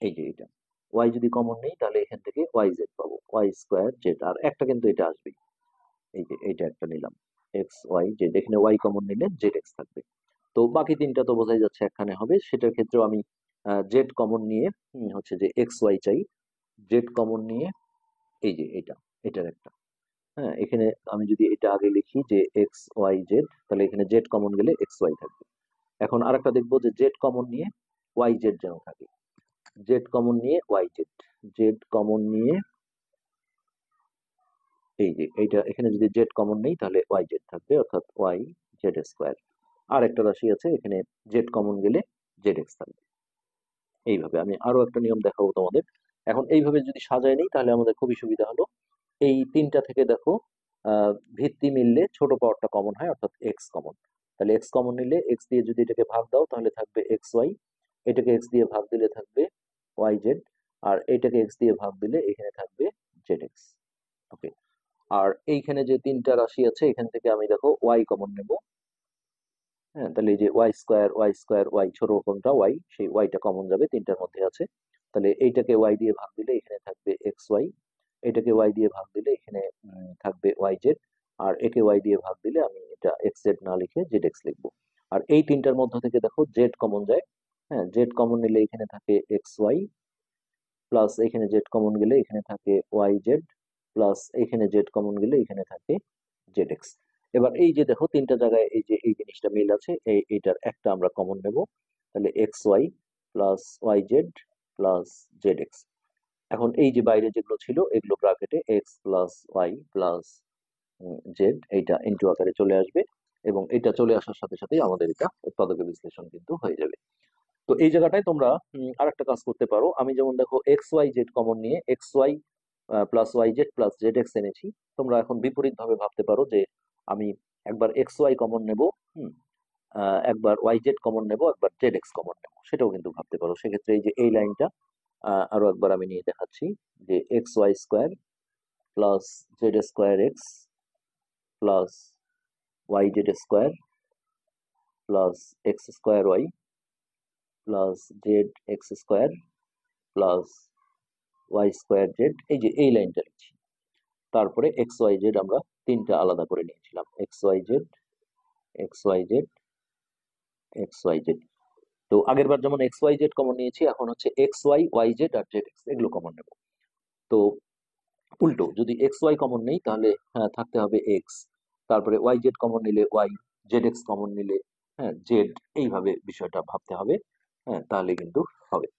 এই যে এটা, ওয়াই যদি কমন নেই তাহলে এখান থেকে ওয়াই জেড পাবো, ওয়াই স্কোয়ার জেড। আর একটা কিন্তু এটা আসবেই, এই যে এইটা একটা নিলাম, এক্স ওয়াই জেড। এখানে ওয়াই কমন নিলে জেড এক্স থাকবে। তো বাকি তিনটা তো বোঝাই যাচ্ছে একখানে হবে, সেটার ক্ষেত্রেও আমি জেড কমন নিয়ে হচ্ছে যে এক্স ওয়াই চাই। জেড কমন নিয়ে এই যে এটা, এটার একটা, হ্যাঁ এখানে আমি যদি এটা আগে লিখি যে এক্স ওয়াই জেড, তাহলে এখানে জেড কমন গেলে এক্স ওয়াই থাকবে। এখন আরেকটা দেখবো যে জেড কমন নিয়ে ওয়াই জেড যেন থাকে, জেড কমন নিয়ে ওয়াই জেড, জেড কমন নিয়ে এই যে এইটা, এখানে যদি জেড কমন নেই তাহলে ওয়াই জেড থাকবে, অর্থাৎ ওয়াই জেড স্কোয়ার। আর একটা রাশি আছে এখানে, জেড কমন গেলে জেড এক্স থাকবে। এইভাবে আমি আরো একটা নিয়ম দেখাবো তোমাদের। এখন এইভাবে যদি সাজায় নিই তাহলে আমাদের খুবই সুবিধা হলো। এই তিনটা থেকে দেখো ভিত্তি মিললে ছোট পাওয়ারটা কমন হয়, অর্থাৎ এক্স কমন। তাহলে এক্স কমন নিলে এক্স দিয়ে যদি এটাকে ভাগ দাও তাহলে থাকবে এক্স ওয়াই, এটাকে এক্স দিয়ে ভাগ দিলে থাকবে ওয়াই জেড, আর এটাকে এক্স দিয়ে ভাগ দিলে এখানে থাকবে জেড এক্স। ওকে। আর এইখানে যে তিনটা রাশি আছে এখান থেকে আমি দেখো ওয়াই কমন নেব। হ্যাঁ, তাহলে এই যে y square y square y, ছোট কোনটা ওয়াই, সেই ওয়াইটা কমন যাবে, তিনটার মধ্যে আছে। তাহলে এইটাকে ওয়াই দিয়ে ভাগ দিলে এখানে থাকবে এক্স ওয়াই, এটাকে ওয়াই দিয়ে ভাগ দিলে এখানে থাকবে ওয়াই জেড, আর একে ওয়াই দিয়ে ভাগ দিলে আমি এটা এক্স জেড না লিখে জেড এক্স লিখবো। আর এই তিনটার মধ্যে থেকে দেখো জেড কমন যায়। হ্যাঁ, জেড কমন নিলে এখানে থাকে এক্স ওয়াই, প্লাস এখানে জেড কমন গেলে এখানে থাকে ওয়াই জেড, প্লাস এখানে জেড কমন গেলে এখানে থাকে জেড এক্স। এবার এই যে দেখো তিনটা জায়গায় এই যে এই জিনিসটা মিল আছে, এইটার একটা আমরা কমন নেব, তাহলে x y plus y z plus z x. এখন এই যে বাইরে যেগুলো ছিল এগুলো ব্র্যাকেটে x plus y plus z এইটা ইনটু আকারে চলে আসবে, এবং এটা চলে আসার সাথে সাথে আমাদের এটা উৎপাদকের বিশ্লেষণ কিন্তু হয়ে যাবে। তো এই জায়গাটায় তোমরা আরেকটা কাজ করতে পারো। আমি যেমন দেখো এক্স ওয়াই জেড কমন নিয়ে x y plus y z plus z x এনেছি। তোমরা এখন বিপরীত ভাবে ভাবতে পারো যে আমি একবার এক্স ওয়াই কমন নেব, হুম, একবার ওয়াই জেড কমন নেব, একবার জেড এক্স কমন নেব, সেটাও কিন্তু ভাবতে পারো। সেক্ষেত্রে এই যে এই লাইনটা আরো একবার আমি নিয়ে দেখাচ্ছি, যে x y square plus z square x plus y z square plus x square y plus z x square plus y square z, এই যে এই লাইনটা লিখছি। তারপরে এক্স ওয়াই জেড আমরা তিনটা আলাদা করে নিয়েছিলাম, x y z x y z x y z. তো আগের বার যেমন এক্স ওয়াই জেড কমন নিয়েছি, এখন হচ্ছে এক্স ওয়াই ওয়াই জেড আর জেড এক্স এগুলো কমন নেব। তো উল্টো, যদি এক্স ওয়াই কমন নেই তাহলে হ্যাঁ থাকতে হবে এক্স, তারপরে ওয়াই জেড কমন নিলে ওয়াই, জেড এক্স কমন নিলে হ্যাঁ জেড, এইভাবে বিষয়টা ভাবতে হবে। হ্যাঁ, তাহলে কিন্তু হবে।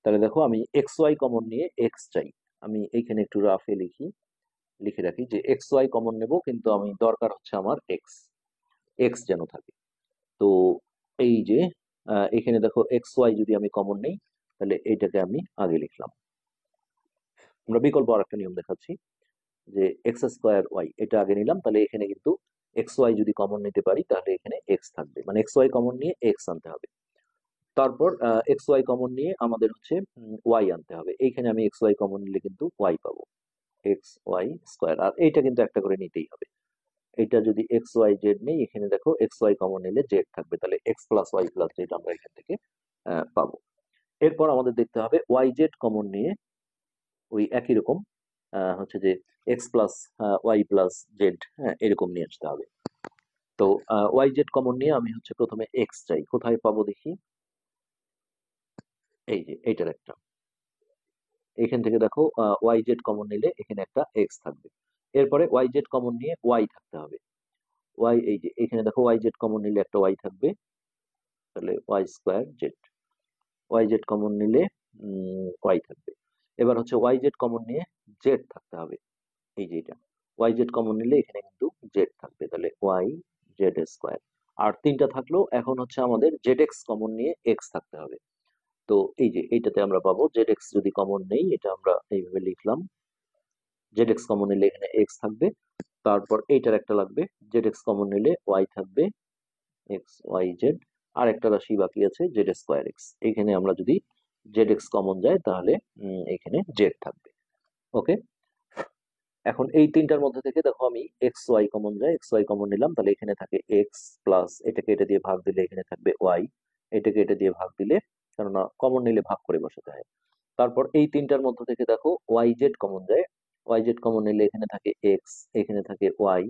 তাহলে দেখো আমি এক্স ওয়াই কমন নিয়ে এক্স চাই, আমি এইখানে একটু রাফে লিখে রাখি যে এক্স ওয়াই কমন নেব, কিন্তু আমি দরকার হচ্ছে আমার এক্স, এক্স যেন থাকে। তো এই যে এখানে দেখো এক্স ওয়াই যদি আমি কমন নেই তাহলে এইটাকে আমি আগে লিখলাম। আমরা বিকল্প আর একটা নিয়ম দেখাচ্ছি, যে এক্স স্কোয়ার ওয়াই এটা আগে নিলাম, তাহলে এখানে কিন্তু এক্স ওয়াই যদি কমন নিতে পারি তাহলে এখানে এক্স থাকবে, মানে এক্স ওয়াই কমন নিয়ে এক্স আনতে হবে। তারপর এক্স ওয়াই কমন নিয়ে আমাদের হচ্ছে ওয়াই আনতে হবে, এইখানে আমি এক্স ওয়াই কমন নিলে কিন্তু ওয়াই পাবো, এক্স ওয়াই স্কোয়ার। আর এইটা কিন্তু একটা করে নিতেই হবে, এটা যদি এক্স ওয়াই জেড নেই, এখানে দেখো এক্স ওয়াই কমন নিলে জেড থাকবে, তাহলে x plus y plus z আমরা এখান থেকে পাবো। এরপর আমাদের দেখতে হবে ওয়াই জেড কমন নিয়ে ওই একই রকম হচ্ছে যে x plus y plus z, হ্যাঁ এরকম নিয়ে আসতে হবে। তো ওয়াই জেড কমন নিয়ে আমি হচ্ছে প্রথমে এক্স চাই, কোথায় পাবো দেখি, এই যে এইটার একটা, এখান থেকে দেখো ওয়াই জেড কমন নিলে এখানে একটা এক্স থাকবে। এরপরে ওয়াই জেড কমন নিয়ে ওয়াই থাকতে হবে, ওয়াই এই যে এখানে দেখো ওয়াই জেড কমন নিলে একটা ওয়াই থাকবে, তাহলে y square z, y z common নিলে ওয়াই থাকবে। এবার হচ্ছে ওয়াই জেড কমন নিয়ে জেড থাকতে হবে, এই যে এটা ওয়াই জেড কমন নিলে এখানে কিন্তু জেড থাকবে, তাহলে ওয়াই জেড স্কোয়ার। আর তিনটা থাকলো, এখন হচ্ছে আমাদের জেড এক্স কমন নিয়ে এক্স থাকতে হবে। তো এই যে এইটাতে আমরা পাবো জেড এক্স যদি কমন নেই, এটা আমরা এইভাবে লিখলাম, জেড এক্স কমন নিলে এখানে এক্স থাকবে। তারপর এইটার একটা লাগবে, জেড এক্স কমন নিলে ওয়াই থাকবে, এক্স ওয়াই জেড। আর একটা রাশি বাকি আছে জেড স্কোয়ার এক্স, এখানে আমরা যদি জেড এক্স কমন যায় তাহলে এখানে জেড থাকবে। ওকে। এখন এই তিনটার মধ্যে থেকে দেখো আমি এক্স ওয়াই কমন যায়, এক্স ওয়াই কমন নিলাম, তাহলে এখানে থাকে এক্স প্লাস এটাকে এটা দিয়ে ভাগ দিলে এখানে থাকবে ওয়াই, এটাকে এটা দিয়ে ভাগ দিলে, কেননা কমন নিলে ভাগ করে বসাতে হয়। তারপর এই তিনটার মধ্যে থেকে দেখো ওয়াই জেড কমন যায়, ওয়াই জেড কমন নিলে এখানে থাকে এক্স, এখানে থাকে ওয়াই,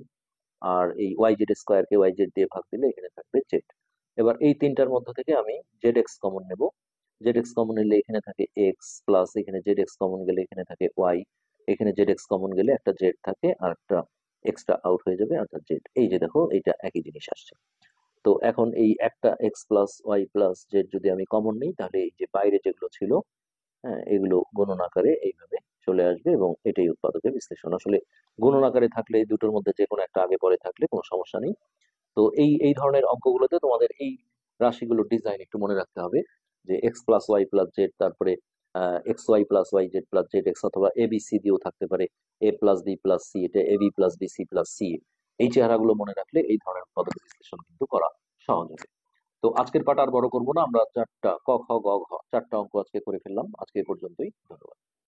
আর এই ওয়াই জেড স্কোয়ার কে ওয়াই জেড দিয়ে ভাগ দিলে এখানে থাকবে জেড। এবার এই তিনটার মধ্যে থেকে আমি জেড এক্স কমন নেব, জেড এক্স কমন নিলে এখানে থাকে এক্স প্লাস এখানে জেড এক্স কমন গেলে এখানে থাকে ওয়াই, এখানে জেড এক্স কমন গেলে একটা জেড থাকে আর একটা এক্সট্রা আউট হয়ে যাবে অর্থাৎ জেড। এই যে দেখো এইটা একই জিনিস আসছে। তো এখন এই একটা x plus y plus z যদি আমি কমন নিই, তাহলে এই যে বাইরে যেগুলো ছিল, হ্যাঁ, এগুলো গুণন আকারে এইভাবে চলে আসবে এবং এটাই উৎপাদকের বিশ্লেষণ। আসলে গুণন আকারে থাকলে এই দুটোর মধ্যে যে কোনো একটা আগে পরে থাকলে কোনো সমস্যা নেই। তো এই এই ধরনের অঙ্কগুলোতে তোমাদের এই রাশিগুলোর ডিজাইন একটু মনে রাখতে হবে, যে x plus y plus z, তারপরে x y plus y z plus z x, অথবা এ বি সি দিয়েও থাকতে পারে, A plus B plus C, এটা A B plus B C plus C. এই চেহারাগুলো মনে রাখলে এই ধরনের উৎপাদক বিশ্লেষণ কিন্তু করা সহজ হবে। তো আজকের পাঠ আর বড় করবো না, আমরা চারটা ক খ গ ঘ চারটা অঙ্ক আজকে করে ফেললাম। আজকে এ পর্যন্তই, ধন্যবাদ।